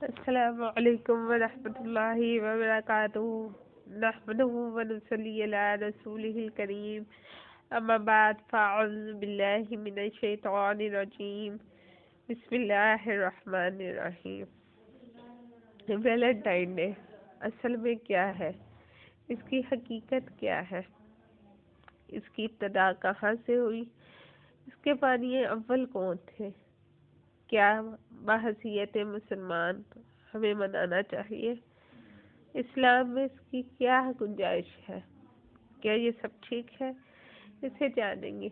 السلام علیکم ورحمۃ اللہ وبرکاتہ نحمدہ ونصلی علی رسولہ الکریم اما بعد فاعوذ باللہ من الشیطان الرجیم بسم اللہ الرحمن الرحیم۔ ویلنٹائن ڈے اصل میں کیا ہے؟ اس کی حقیقت کیا ہے؟ اس کی ابتدا کہاں سے ہوئی؟ اس کے بانی اول کون تھے؟ کیا بحیثیت مسلمان ہمیں منانا چاہیے؟ اسلام میں اس کی کیا گنجائش ہے؟ کیا یہ سب ٹھیک ہے؟ اسے جانیں گے۔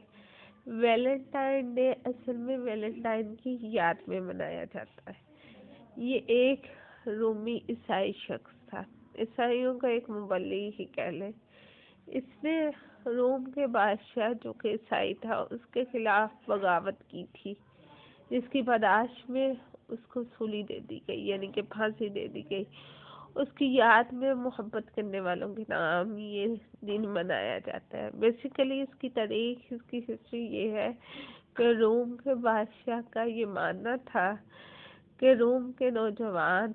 ویلنٹائن ڈے اصل میں ویلنٹائن کی یاد میں منایا جاتا ہے۔ یہ ایک رومی عیسائی شخص تھا، عیسائیوں کا ایک مبلغ ہی کہہ لیں۔ اس نے روم کے بادشاہ جو کہ عیسائی تھا اس کے خلاف بغاوت کی تھی، جس کی پاداش میں اس کو سولی دے دی گئی، یعنی کہ پھانسی دے دی گئی۔ اس کی یاد میں محبت کرنے والوں کے نام یہ دن منایا جاتا ہے۔ بیسیکلی اس کی تاریخ، اس کی ہسٹری یہ ہے کہ روم کے بادشاہ کا یہ ماننا تھا کہ روم کے نوجوان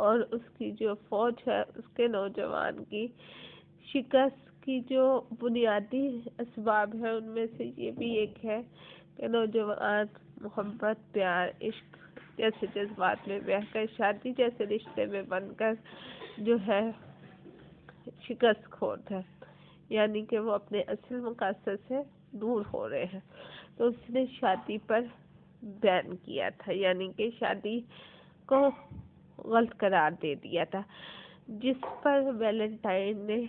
اور اس کی جو فوج ہے اس کے نوجوان کی شکست کی جو بنیادی اسباب ہے ان میں سے یہ بھی ایک ہے کہ نوجوان محبت، پیار، عشق جیسے جذبات میں بہہ کر شادی جیسے رشتے میں بن کر جو ہے شکست خورد ہے، یعنی کہ وہ اپنے اصل مقاصد سے دور ہو رہے ہیں۔ تو اس نے شادی پر بین کیا تھا، یعنی کہ شادی کو غلط قرار دے دیا تھا، جس پر ویلنٹائن نے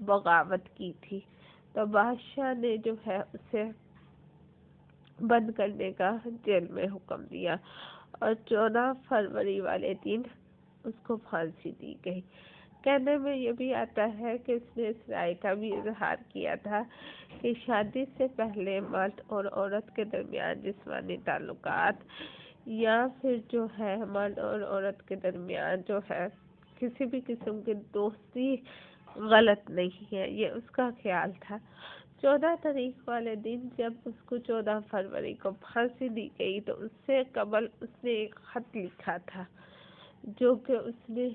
بغاوت کی تھی۔ تو بادشاہ نے جو ہے اسے بند کرنے کا جیل میں حکم دیا اور 14 فروری والے دن اس کو پھانسی دی گئی۔ کہنے میں یہ بھی آتا ہے کہ اس نے اس رائے کا بھی اظہار کیا تھا کہ شادی سے پہلے مرد اور عورت کے درمیان جسمانی تعلقات یا پھر جو ہے مرد اور عورت کے درمیان جو ہے کسی بھی قسم کی دوستی غلط نہیں ہے، یہ اس کا خیال تھا۔ 14 تاریخ والے دن جب اس کو 14 فروری کو پھانسی دی گئی تو اس سے قبل اس نے ایک خط لکھا تھا جو کہ اس نے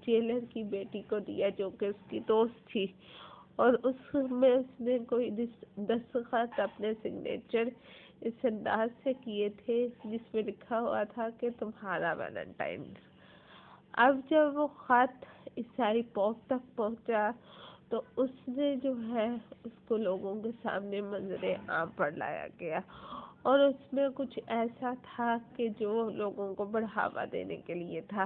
جیلر کی بیٹی کو دیا جو کہ اس کی دوست تھی، اور اس میں اس نے کوئی دستخط اپنے سگنیچر اس انداز سے کیے تھے جس میں لکھا ہوا تھا کہ تمہارا ویلنٹائن۔ اب جب وہ خط عیسائی پوپ تک پہنچا تو اس نے جو ہے اس کو لوگوں کے سامنے منظر عام پر لایا گیا، اور اس میں کچھ ایسا تھا کہ جو لوگوں کو بڑھاوا دینے کے لیے تھا۔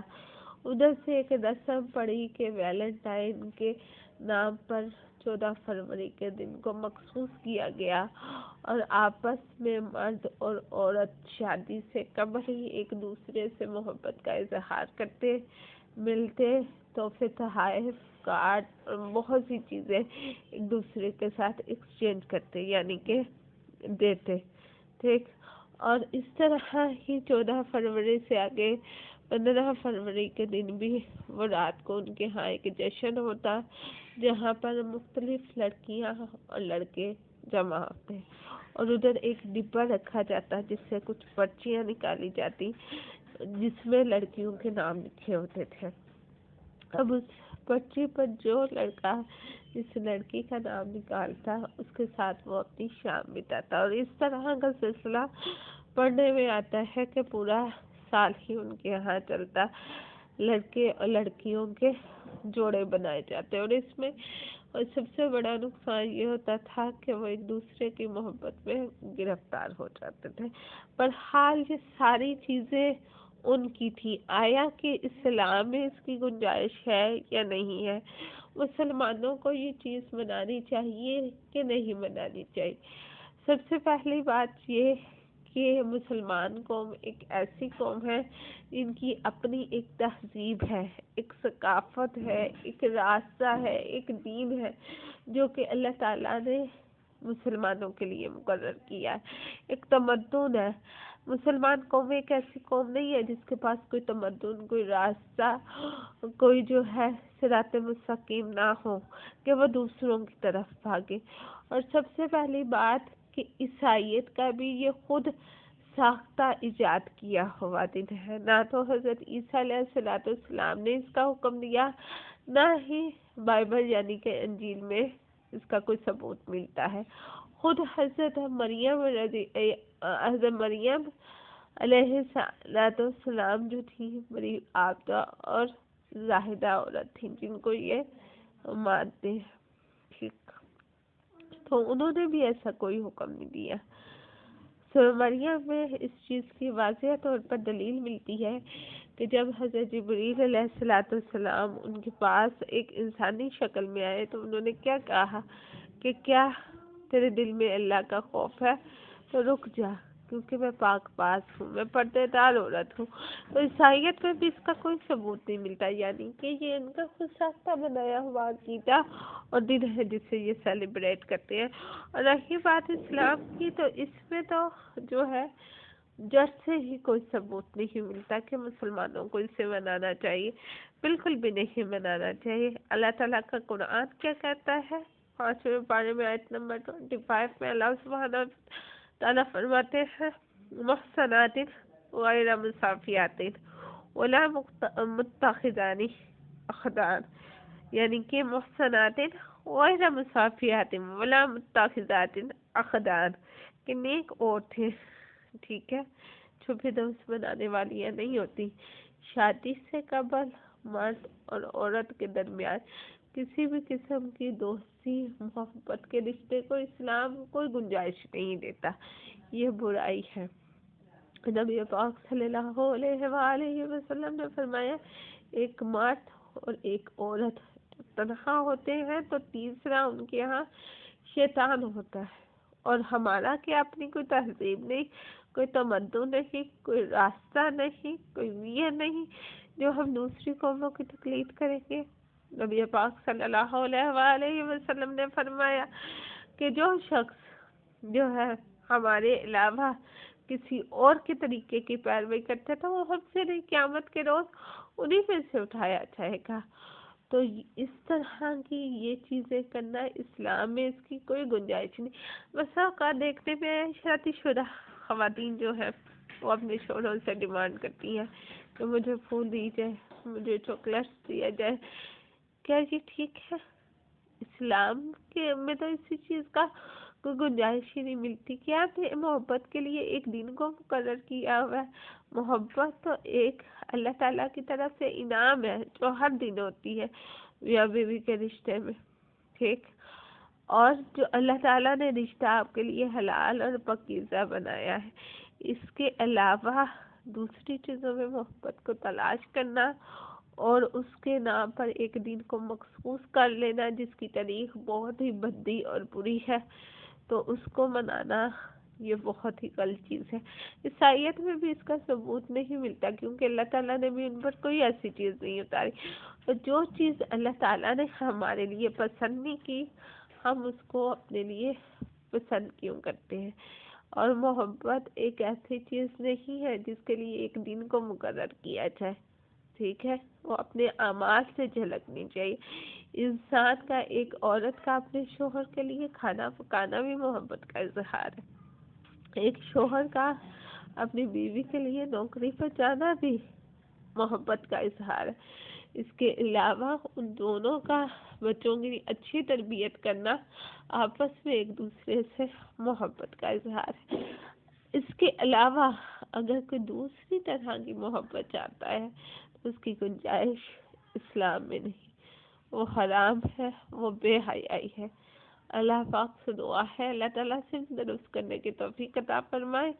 ادھر سے ایک رسم پڑی کہ ویلنٹائن کے نام پر 14 فروری کے دن کو مخصوص کیا گیا، اور آپس میں مرد اور عورت شادی سے قبل ہی ایک دوسرے سے محبت کا اظہار کرتے، ملتے، تحفے تحائف، کارڈ اور بہت سی چیزیں ایک دوسرے کے ساتھ ایکسچینج کرتے، یعنی کہ دیتے، ٹھیک۔ اور اس طرح ہی 14 فروری سے آگے 15 فروری کے دن بھی وہ رات کو ان کے ہاں ایک جشن ہوتا جہاں پر مختلف لڑکیاں اور لڑکے جمع ہوتے اور ادھر ایک ڈبہ رکھا جاتا جس سے کچھ پرچیاں نکالی جاتی جس میں لڑکیوں کے نام لکھے ہوتے تھے۔ اب اس پرچی پر جو لڑکا جس لڑکی کا نام نکالتا اس کے ساتھ وہ اپنی شام بتاتا، اور اس طرح کا سلسلہ پڑھنے میں آتا ہے کہ پورا سال ہی ان کے یہاں چلتا، لڑکے اور لڑکیوں کے جوڑے بنائے جاتے، اور اس میں سب سے بڑا نقصان یہ ہوتا تھا کہ وہ ایک دوسرے کی محبت میں گرفتار ہو جاتے تھے۔ پر حال یہ ساری چیزیں ان کی تھی، آیا کہ اسلام میں اس کی گنجائش ہے یا نہیں ہے؟ مسلمانوں کو یہ چیز منانی چاہیے کہ نہیں منانی چاہیے؟ سب سے پہلی بات یہ کہ مسلمان قوم ایک ایسی قوم ہے جن کی اپنی ایک تہذیب ہے، ایک ثقافت ہے، ایک راستہ ہے، ایک دین ہے جو کہ اللہ تعالیٰ نے مسلمانوں کے لیے مقرر کیا ہے، ایک تمدن ہے۔ مسلمان قوم ایک ایسی قوم نہیں ہے جس کے پاس کوئی تمدن، کوئی راستہ، کوئی جو ہے صراط مستقیم نہ ہو کہ وہ دوسروں کی طرف بھاگے۔ اور سب سے پہلی بات کہ عیسائیت کا بھی یہ خود ساختہ ایجاد کیا ہوا دن ہے، نہ تو حضرت عیسیٰ علیہ السلام نے اس کا حکم دیا، نہ ہی بائبل یعنی کہ انجیل میں اس کا کوئی ثبوت ملتا ہے۔ خود حضرت مریم علیہ السلام جو تھی بڑی عابدہ اور زاہدہ عورت تھی جن کو یہ مانتے ہیں، ٹھیک، تو انہوں نے بھی ایسا کوئی حکم نہیں دیا۔ مریم میں اس چیز کی واضح طور پر دلیل ملتی ہے کہ جب حضرت جبریل علیہ السلام ان کے پاس ایک انسانی شکل میں آئے تو انہوں نے کیا کہا کہ کیا تیرے دل میں اللہ کا خوف ہے؟ تو رک جا، کیونکہ میں پاک باز ہوں، میں پردے دار عورت ہوں۔ تو عیسائیت میں بھی اس کا کوئی ثبوت نہیں ملتا، یعنی کہ یہ ان کا خود ساختہ بنایا ہوا عقیدہ اور دن ہے جسے یہ سیلیبریٹ کرتے ہیں۔ اور رہی بات اسلام کی، تو اس میں تو جو ہے جڑ سے ہی کوئی ثبوت نہیں ملتا کہ مسلمانوں کو اسے منانا چاہیے، بالکل بھی نہیں منانا چاہیے۔ اللہ تعالیٰ کا قرآن کیا کہتا ہے؟ 5ویں پارے میں آیت نمبر 25 میں اللہ سبحانہ تعالیٰ فرماتے ہیں محصنات غیر مصافحات ولا متخذات اخدان، یعنی کہ محصنات غیر مصافحات ولا متخذات اخدان کہ نیک عورتیں، ٹھیک ہے، چھپے دوست بنانے والیاں نہیں ہوتی۔ شادی سے قبل مرد اور عورت کے درمیان کسی بھی قسم کی دوستی محبت کے رشتے کو اسلام کوئی گنجائش نہیں دیتا، یہ برائی ہے۔ نبی پاک صلی اللہ علیہ وآلہ وسلم نے فرمایا ایک مرد اور ایک عورت تنہا ہوتے ہیں تو تیسرا ان کے ہاں شیطان ہوتا ہے، اور ہمارا کیا اپنی کوئی تہذیب نہیں، کوئی تمدن نہیں، کوئی راستہ نہیں، کوئی ویہ نہیں جو ہم دوسری قوموں کی تقلید کریں گے۔ نبی پاک صلی اللہ علیہ وآلہ وسلم نے فرمایا کہ جو شخص جو ہے ہمارے علاوہ کسی اور کے طریقے کی پیروی کرتا تھا وہ ہم سے نہیں، قیامت کے روز انہی میں سے اٹھایا جائے گا۔ تو اس طرح کی یہ چیزیں کرنا اسلام میں اس کی کوئی گنجائش نہیں۔ بس اوقات دیکھنے میں شادی شدہ خواتین جو ہے وہ اپنے شوہروں سے ڈیمانڈ کرتی ہیں کہ مجھے پھول دی جائے، مجھے چاکلیٹس دیا جائے۔ کیا یہ ٹھیک ہے؟ اسلام کے میں تو اسی چیز کا کوئی گنجائش ہی نہیں ملتی۔ کیا محبت کے لیے ایک دن کو مقرر کیا ہوا ہے؟ محبت تو ایک اللہ تعالیٰ کی طرف سے انعام ہے جو ہر دن ہوتی ہے میاں بیوی کے رشتے میں، ٹھیک، اور جو اللہ تعالیٰ نے رشتہ آپ کے لیے حلال اور پاکیزہ بنایا ہے۔ اس کے علاوہ دوسری چیزوں میں محبت کو تلاش کرنا اور اس کے نام پر ایک دن کو مخصوص کر لینا جس کی تاریخ بہت ہی بھدی اور بری ہے، تو اس کو منانا یہ بہت ہی غلط چیز ہے۔ عیسائیت میں بھی اس کا ثبوت نہیں ملتا کیونکہ اللہ تعالیٰ نے بھی ان پر کوئی ایسی چیز نہیں اتاری، اور جو چیز اللہ تعالیٰ نے ہمارے لیے پسند نہیں کی ہم اس کو اپنے لیے پسند کیوں کرتے ہیں۔ اور محبت ایک ایسی چیز نہیں ہے جس کے لیے ایک دن کو مقرر کیا جائے، ٹھیک ہے، وہ اپنے اعمال سے جھلکنی چاہیے۔ انسان کا، ایک عورت کا اپنے شوہر کے لیے کھانا پکانا بھی محبت کا اظہار ہے، ایک شوہر کا اپنی بیوی کے لیے نوکری پر جانا بھی محبت کا اظہار ہے۔ اس کے علاوہ ان دونوں کا بچوں کی اچھی تربیت کرنا آپس میں ایک دوسرے سے محبت کا اظہار ہے۔ اس کے علاوہ اگر کوئی دوسری طرح کی محبت چاہتا ہے تو اس کی گنجائش اسلام میں نہیں، وہ حرام ہے، وہ بے حیائی ہے۔ اللہ پاک سے دعا ہے اللہ تعالیٰ سے درست کرنے کی توفیق عطا فرمائے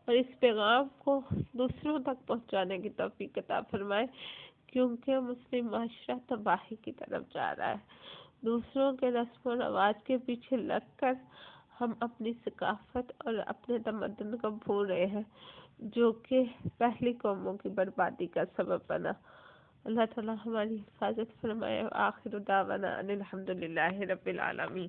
اور اس پیغام کو دوسروں تک پہنچانے کی توفیق عطا فرمائے، کیونکہ مسلم معاشرہ تباہی کی طرف جا رہا ہے۔ دوسروں کے رسم و رواج کے پیچھے لگ کر ہم اپنی ثقافت اور اپنے تمدن کو بھول رہے ہیں جو کہ پہلی قوموں کی بربادی کا سبب بنا۔ اللہ تعالیٰ ہماری حفاظت فرمائے۔ آخر دعوانا ان الحمدللہ رب العالمین۔